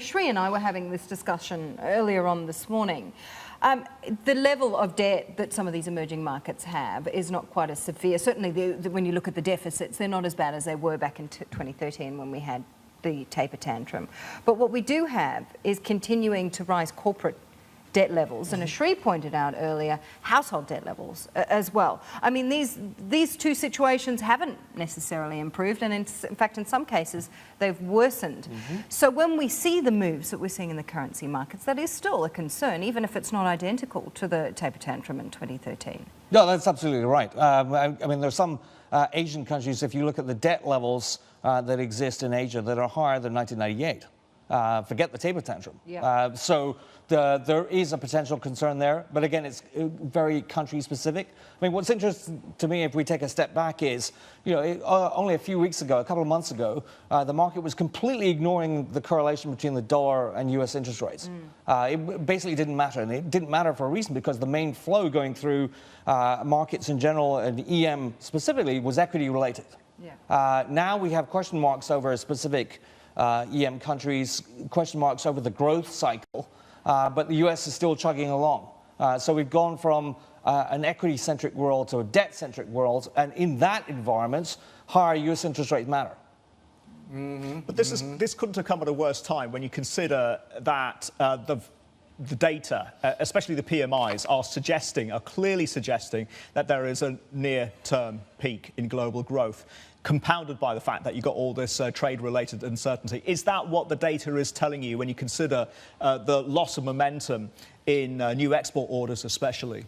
Shri and I were having this discussion earlier on this morning. The level of debt that some of these emerging markets have is not quite as severe. Certainly, when you look at the deficits, they're not as bad as they were back in 2013 when we had the taper tantrum. But what we do have is continuing to rise corporate debt levels, and as Shri pointed out earlier, household debt levels as well. I mean, these two situations haven't necessarily improved, and in fact, in some cases, they've worsened. So when we see the moves that we're seeing in the currency markets, that is still a concern, even if it's not identical to the taper tantrum in 2013. No, that's absolutely right. I mean, there's some Asian countries, if you look at the debt levels that exist in Asia, that are higher than 1998. Forget the taper tantrum. Yeah. So there is a potential concern there, but again, it's very country specific. I mean, what's interesting to me, if we take a step back, is, you know, only a few weeks ago, a couple of months ago, the market was completely ignoring the correlation between the dollar and US interest rates. It basically didn't matter, and it didn't matter for a reason, because the main flow going through markets in general and EM specifically was equity related. Yeah. Now we have question marks over specific EM countries, question marks over the growth cycle, but the US is still chugging along. So we've gone from an equity-centric world to a debt-centric world, and in that environment, higher US interest rates matter. But this couldn't have come at a worse time when you consider that the data, especially the PMIs, are clearly suggesting that there is a near-term peak in global growth, compounded by the fact that you've got all this trade-related uncertainty. Is that what the data is telling you when you consider the loss of momentum in new export orders especially?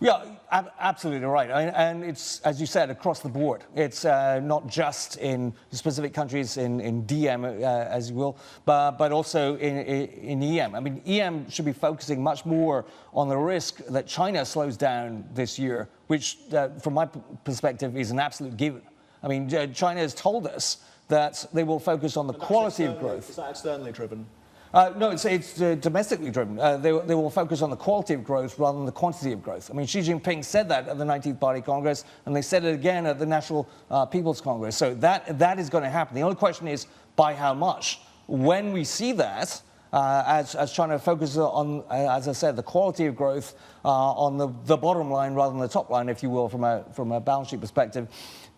Yeah, absolutely right. And it's, as you said, across the board. It's not just in specific countries in DM, as you will, but also in EM. I mean, EM should be focusing much more on the risk that China slows down this year, which, from my perspective, is an absolute given. I mean, China has told us that they will focus on the quality of growth. Is that externally driven? No, it's domestically driven. They will focus on the quality of growth rather than the quantity of growth. I mean, Xi Jinping said that at the 19th Party Congress, and they said it again at the National People's Congress. So that is going to happen. The only question is by how much. When we see that, as China focuses on, as I said, the quality of growth on the bottom line rather than the top line, if you will, from a balance sheet perspective,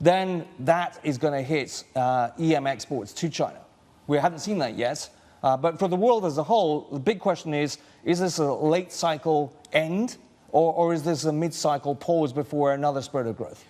then that is going to hit EM exports to China. We haven't seen that yet. But for the world as a whole, the big question is this a late cycle end, or is this a mid-cycle pause before another spurt of growth?